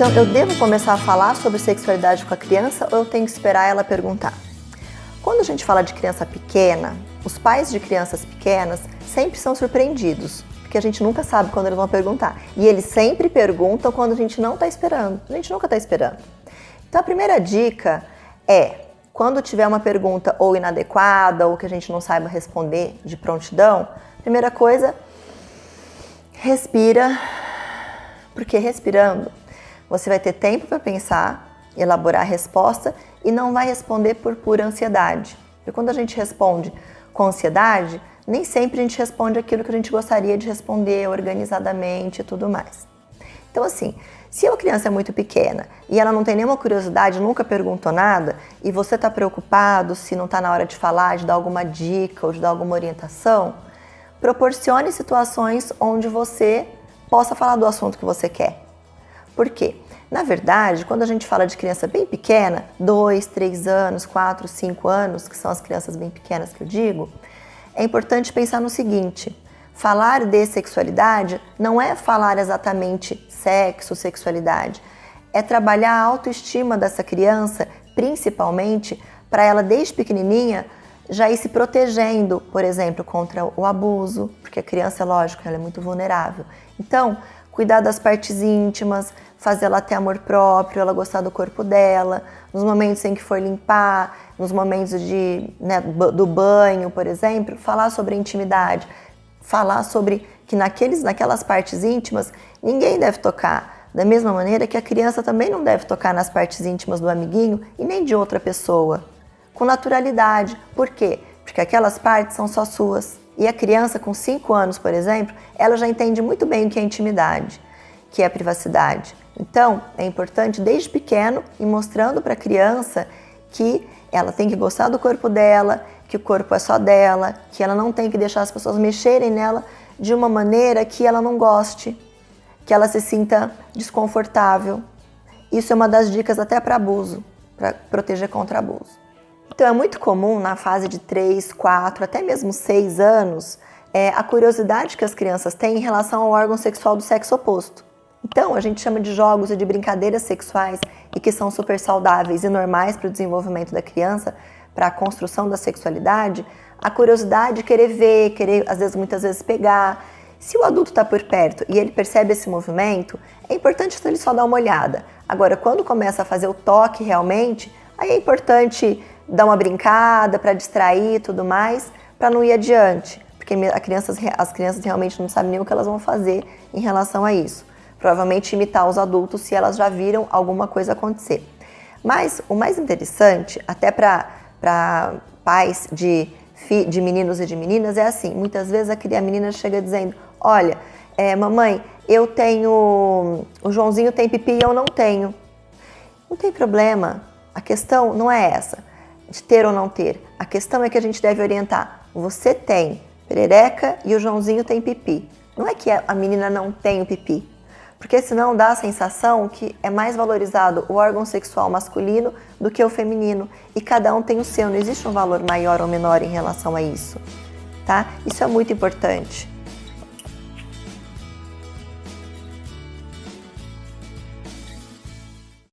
Então, eu devo começar a falar sobre sexualidade com a criança ou eu tenho que esperar ela perguntar? Quando a gente fala de criança pequena, os pais de crianças pequenas sempre são surpreendidos, porque a gente nunca sabe quando eles vão perguntar. E eles sempre perguntam quando a gente não está esperando. A gente nunca está esperando. Então, a primeira dica é, quando tiver uma pergunta ou inadequada ou que a gente não saiba responder de prontidão, primeira coisa, respira, porque respirando você vai ter tempo para pensar, elaborar a resposta e não vai responder por pura ansiedade. Porque quando a gente responde com ansiedade, nem sempre a gente responde aquilo que a gente gostaria de responder organizadamente e tudo mais. Então assim, se a criança é muito pequena e ela não tem nenhuma curiosidade, nunca perguntou nada, e você está preocupado se não está na hora de falar, de dar alguma dica ou de dar alguma orientação, proporcione situações onde você possa falar do assunto que você quer. Por quê? Na verdade, quando a gente fala de criança bem pequena, 2, 3 anos, 4, 5 anos, que são as crianças bem pequenas que eu digo, é importante pensar no seguinte: falar de sexualidade não é falar exatamente sexo, sexualidade, é trabalhar a autoestima dessa criança, principalmente para ela desde pequenininha já ir se protegendo, por exemplo, contra o abuso, porque a criança, lógico, ela é muito vulnerável. Então, cuidar das partes íntimas, fazer ela ter amor próprio, ela gostar do corpo dela, nos momentos em que for limpar, nos momentos do banho, por exemplo, falar sobre a intimidade, falar sobre que naquelas partes íntimas ninguém deve tocar, da mesma maneira que a criança também não deve tocar nas partes íntimas do amiguinho e nem de outra pessoa, com naturalidade. Por quê? Porque aquelas partes são só suas. E a criança com 5 anos, por exemplo, ela já entende muito bem o que é intimidade, que é a privacidade. Então, é importante desde pequeno ir mostrando para a criança que ela tem que gostar do corpo dela, que o corpo é só dela, que ela não tem que deixar as pessoas mexerem nela de uma maneira que ela não goste, que ela se sinta desconfortável. Isso é uma das dicas até para abuso, para proteger contra abuso. Então, é muito comum na fase de 3, 4, até mesmo 6 anos, a curiosidade que as crianças têm em relação ao órgão sexual do sexo oposto. Então, a gente chama de jogos e de brincadeiras sexuais e que são super saudáveis e normais para o desenvolvimento da criança, para a construção da sexualidade, a curiosidade de querer ver, querer, muitas vezes pegar. Se o adulto está por perto e ele percebe esse movimento, é importante ele só dar uma olhada. Agora, quando começa a fazer o toque realmente, aí é importante dar uma brincada para distrair e tudo mais, para não ir adiante, porque as crianças realmente não sabem nem o que elas vão fazer em relação a isso. Provavelmente imitar os adultos se elas já viram alguma coisa acontecer. Mas o mais interessante, até para pais de meninos e de meninas, é assim, muitas vezes a menina chega dizendo: olha, mamãe, o Joãozinho tem pipi e eu não tenho. Não tem problema, a questão não é essa, de ter ou não ter. A questão é que a gente deve orientar: você tem perereca e o Joãozinho tem pipi. Não é que a menina não tem o pipi, porque senão dá a sensação que é mais valorizado o órgão sexual masculino do que o feminino, e cada um tem o seu, não existe um valor maior ou menor em relação a isso, tá? Isso é muito importante.